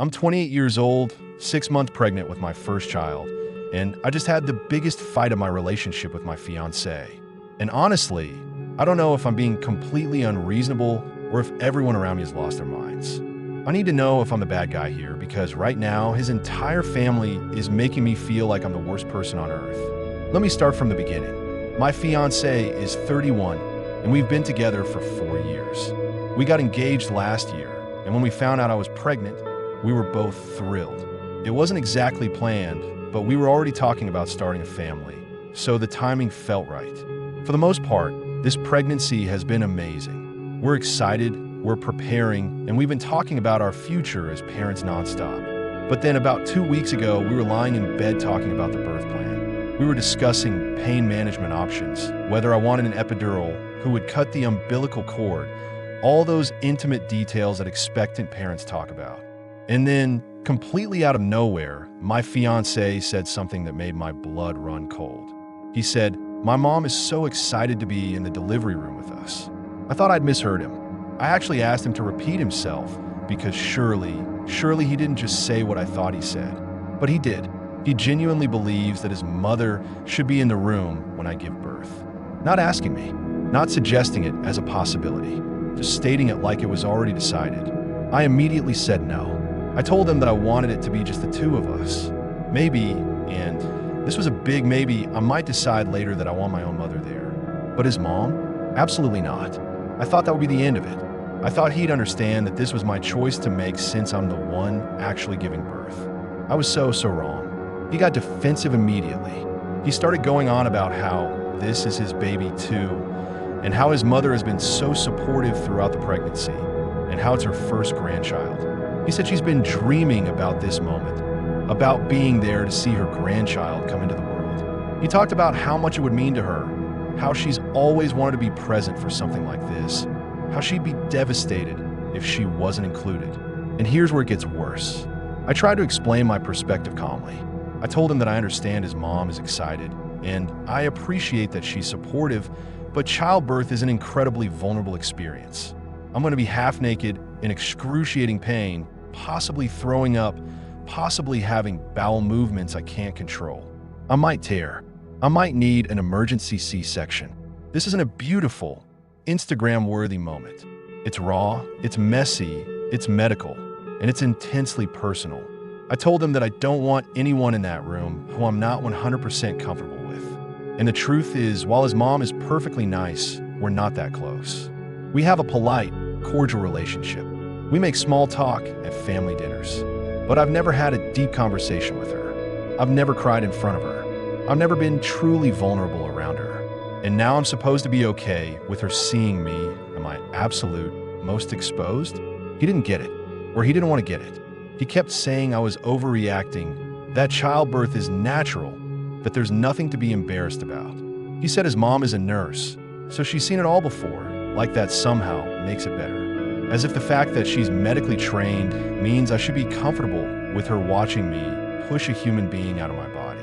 I'm 28 years old, 6 months pregnant with my first child, and I just had the biggest fight of my relationship with my fiancé. And honestly, I don't know if I'm being completely unreasonable or if everyone around me has lost their minds. I need to know if I'm the bad guy here because right now his entire family is making me feel like I'm the worst person on earth. Let me start from the beginning. My fiancé is 31 and we've been together for 4 years. We got engaged last year, and when we found out I was pregnant, we were both thrilled. It wasn't exactly planned, but we were already talking about starting a family, so the timing felt right. For the most part, this pregnancy has been amazing. We're excited, we're preparing, and we've been talking about our future as parents nonstop. But then about 2 weeks ago, we were lying in bed talking about the birth plan. We were discussing pain management options, whether I wanted an epidural, who would cut the umbilical cord, all those intimate details that expectant parents talk about. And then, completely out of nowhere, my fiancé said something that made my blood run cold. He said, "My mom is so excited to be in the delivery room with us." I thought I'd misheard him. I actually asked him to repeat himself because surely he didn't just say what I thought he said. But he did. He genuinely believes that his mother should be in the room when I give birth. Not asking me, not suggesting it as a possibility, just stating it like it was already decided. I immediately said no. I told him that I wanted it to be just the two of us. Maybe, and this was a big maybe, I might decide later that I want my own mother there. But his mom? Absolutely not. I thought that would be the end of it. I thought he'd understand that this was my choice to make since I'm the one actually giving birth. I was so wrong. He got defensive immediately. He started going on about how this is his baby too, and how his mother has been so supportive throughout the pregnancy, and how it's her first grandchild. He said she's been dreaming about this moment, about being there to see her grandchild come into the world. He talked about how much it would mean to her, how she's always wanted to be present for something like this, how she'd be devastated if she wasn't included. And here's where it gets worse. I tried to explain my perspective calmly. I told him that I understand his mom is excited, and I appreciate that she's supportive, but childbirth is an incredibly vulnerable experience. I'm going to be half naked, in excruciating pain, possibly throwing up, possibly having bowel movements I can't control. I might tear. I might need an emergency C-section. This isn't a beautiful, Instagram-worthy moment. It's raw, it's messy, it's medical, and it's intensely personal. I told him that I don't want anyone in that room who I'm not 100% comfortable with. And the truth is, while his mom is perfectly nice, we're not that close. We have a polite, cordial relationship. We make small talk at family dinners. But I've never had a deep conversation with her. I've never cried in front of her. I've never been truly vulnerable around her. And now I'm supposed to be okay with her seeing me at my absolute most exposed? He didn't get it, or he didn't want to get it. He kept saying I was overreacting, that childbirth is natural, that there's nothing to be embarrassed about. He said his mom is a nurse, so she's seen it all before, like that somehow makes it better. As if the fact that she's medically trained means I should be comfortable with her watching me push a human being out of my body.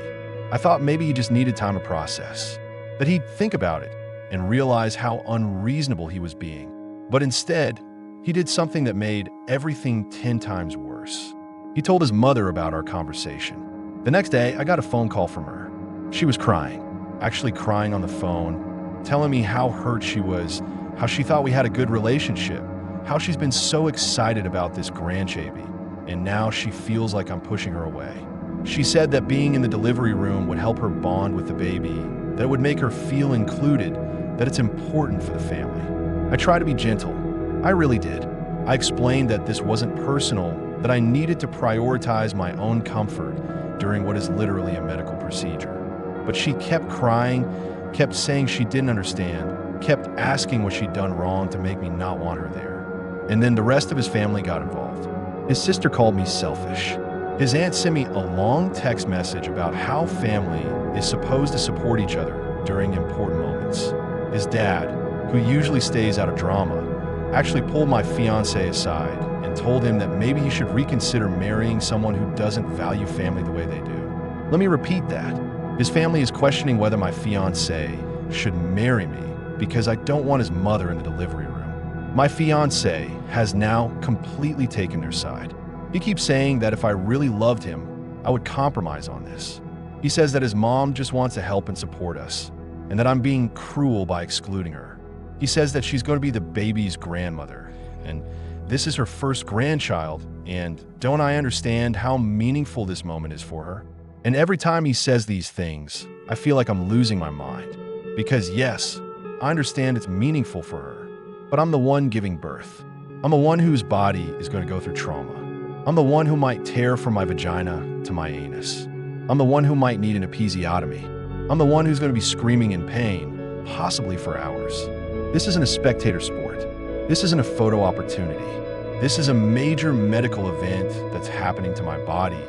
I thought maybe he just needed time to process, that he'd think about it and realize how unreasonable he was being. But instead, he did something that made everything 10 times worse. He told his mother about our conversation. The next day, I got a phone call from her. She was crying, actually crying on the phone, telling me how hurt she was, how she thought we had a good relationship, how she's been so excited about this grandbaby, and now she feels like I'm pushing her away. She said that being in the delivery room would help her bond with the baby, that it would make her feel included, that it's important for the family. I tried to be gentle. I really did. I explained that this wasn't personal, that I needed to prioritize my own comfort during what is literally a medical procedure. But she kept crying, kept saying she didn't understand, kept asking what she'd done wrong to make me not want her there. And then the rest of his family got involved. His sister called me selfish. His aunt sent me a long text message about how family is supposed to support each other during important moments. His dad, who usually stays out of drama, actually pulled my fiancé aside and told him that maybe he should reconsider marrying someone who doesn't value family the way they do. Let me repeat that. His family is questioning whether my fiancé should marry me because I don't want his mother in the delivery room. My fiancé has now completely taken their side. He keeps saying that if I really loved him, I would compromise on this. He says that his mom just wants to help and support us, and that I'm being cruel by excluding her. He says that she's going to be the baby's grandmother, and this is her first grandchild, and don't I understand how meaningful this moment is for her? And every time he says these things, I feel like I'm losing my mind. Because yes, I understand it's meaningful for her, but I'm the one giving birth. I'm the one whose body is going to go through trauma. I'm the one who might tear from my vagina to my anus. I'm the one who might need an episiotomy. I'm the one who's going to be screaming in pain, possibly for hours. This isn't a spectator sport. This isn't a photo opportunity. This is a major medical event that's happening to my body,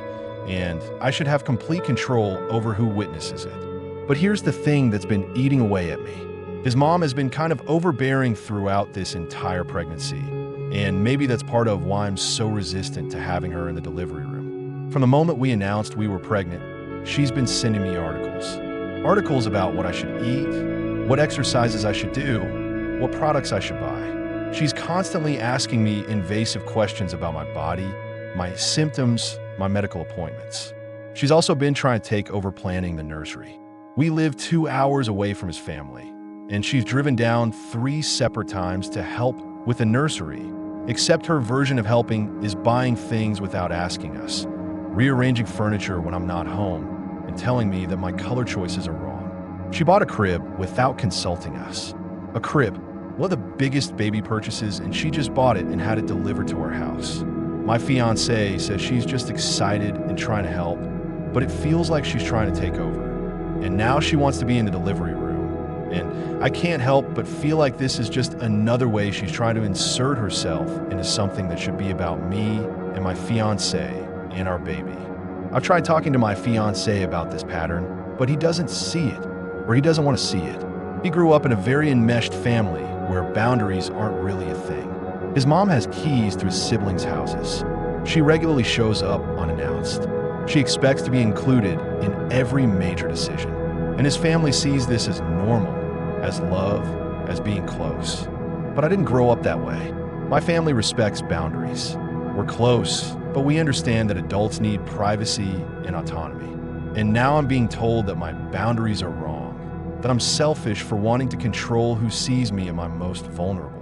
and I should have complete control over who witnesses it. But here's the thing that's been eating away at me. His mom has been kind of overbearing throughout this entire pregnancy, and maybe that's part of why I'm so resistant to having her in the delivery room. From the moment we announced we were pregnant, she's been sending me articles. Articles about what I should eat, what exercises I should do, what products I should buy. She's constantly asking me invasive questions about my body, my symptoms, my medical appointments. She's also been trying to take over planning the nursery. We live 2 hours away from his family, and she's driven down 3 separate times to help with the nursery, except her version of helping is buying things without asking us, rearranging furniture when I'm not home, and telling me that my color choices are wrong. She bought a crib without consulting us. A crib, one of the biggest baby purchases, and she just bought it and had it delivered to her house. My fiancé says she's just excited and trying to help, but it feels like she's trying to take over. And now she wants to be in the delivery room. And I can't help but feel like this is just another way she's trying to insert herself into something that should be about me and my fiancé and our baby. I've tried talking to my fiancé about this pattern, but he doesn't see it, or he doesn't want to see it. He grew up in a very enmeshed family where boundaries aren't really a thing. His mom has keys to his siblings' houses. She regularly shows up unannounced. She expects to be included in every major decision. And his family sees this as normal, as love, as being close. But I didn't grow up that way. My family respects boundaries. We're close, but we understand that adults need privacy and autonomy. And now I'm being told that my boundaries are wrong, that I'm selfish for wanting to control who sees me at my most vulnerable.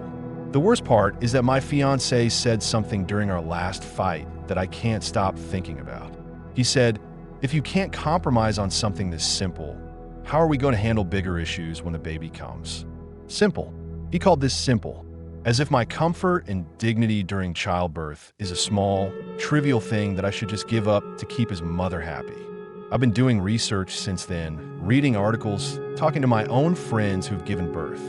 The worst part is that my fiancé said something during our last fight that I can't stop thinking about. He said, if you can't compromise on something this simple, how are we going to handle bigger issues when the baby comes? Simple. He called this simple, as if my comfort and dignity during childbirth is a small, trivial thing that I should just give up to keep his mother happy. I've been doing research since then, reading articles, talking to my own friends who've given birth.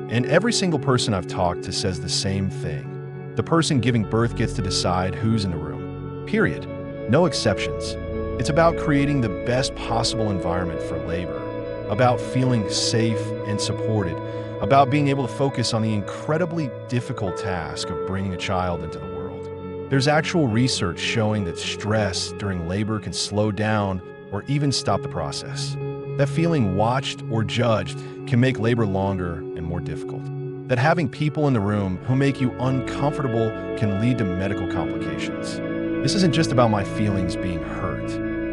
And every single person I've talked to says the same thing. The person giving birth gets to decide who's in the room. Period. No exceptions. It's about creating the best possible environment for labor, about feeling safe and supported, about being able to focus on the incredibly difficult task of bringing a child into the world. There's actual research showing that stress during labor can slow down or even stop the process. That feeling watched or judged can make labor longer and more difficult. That having people in the room who make you uncomfortable can lead to medical complications. This isn't just about my feelings being hurt.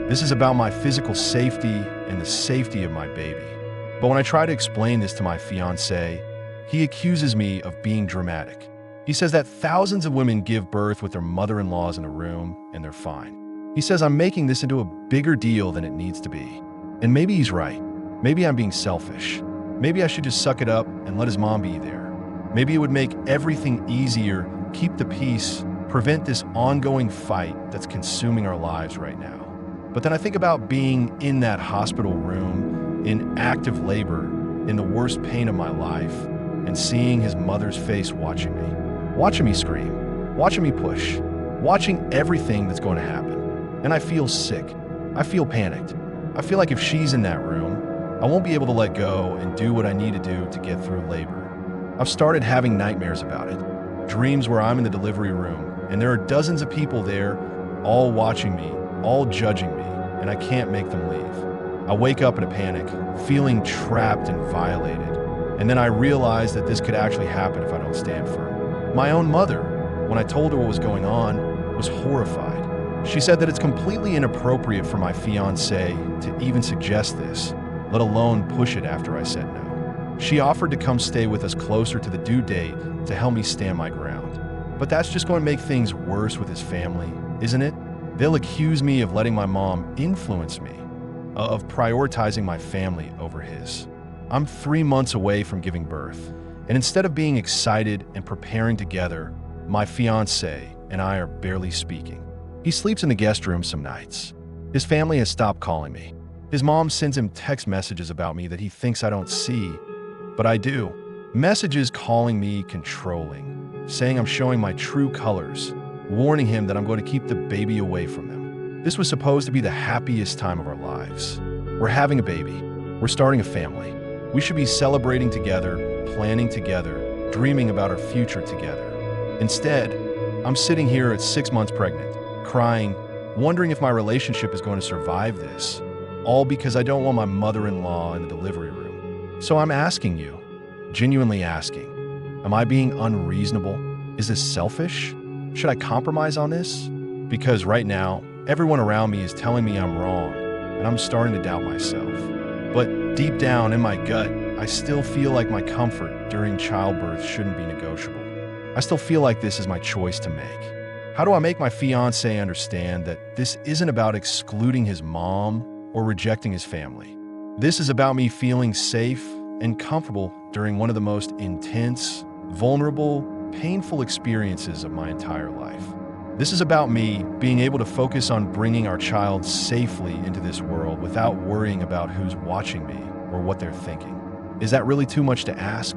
This is about my physical safety and the safety of my baby. But when I try to explain this to my fiancé, he accuses me of being dramatic. He says that thousands of women give birth with their mother-in-laws in a room and they're fine. He says I'm making this into a bigger deal than it needs to be. And maybe he's right. Maybe I'm being selfish. Maybe I should just suck it up and let his mom be there. Maybe it would make everything easier, keep the peace, prevent this ongoing fight that's consuming our lives right now. But then I think about being in that hospital room, in active labor, in the worst pain of my life, and seeing his mother's face watching me scream, watching me push, watching everything that's going to happen. And I feel sick. I feel panicked. I feel like if she's in that room, I won't be able to let go and do what I need to do to get through labor. I've started having nightmares about it, dreams where I'm in the delivery room, and there are dozens of people there, all watching me, all judging me, and I can't make them leave. I wake up in a panic, feeling trapped and violated, and then I realize that this could actually happen if I don't stand firm. My own mother, when I told her what was going on, was horrified. She said that it's completely inappropriate for my fiancé to even suggest this, let alone push it after I said no. She offered to come stay with us closer to the due date to help me stand my ground. But that's just going to make things worse with his family, isn't it? They'll accuse me of letting my mom influence me, of prioritizing my family over his. I'm 3 months away from giving birth, and instead of being excited and preparing together, my fiancé and I are barely speaking. He sleeps in the guest room some nights. His family has stopped calling me. His mom sends him text messages about me that he thinks I don't see, but I do. Messages calling me controlling, saying I'm showing my true colors, warning him that I'm going to keep the baby away from them. This was supposed to be the happiest time of our lives. We're having a baby. We're starting a family. We should be celebrating together, planning together, dreaming about our future together. Instead, I'm sitting here at 6 months pregnant, crying, wondering if my relationship is going to survive this, all because I don't want my mother-in-law in the delivery room. So I'm asking you, genuinely asking, am I being unreasonable? Is this selfish? Should I compromise on this? Because right now, everyone around me is telling me I'm wrong, and I'm starting to doubt myself. But deep down in my gut, I still feel like my comfort during childbirth shouldn't be negotiable. I still feel like this is my choice to make. How do I make my fiancé understand that this isn't about excluding his mom or rejecting his family? This is about me feeling safe and comfortable during one of the most intense, vulnerable, painful experiences of my entire life. This is about me being able to focus on bringing our child safely into this world without worrying about who's watching me or what they're thinking. Is that really too much to ask?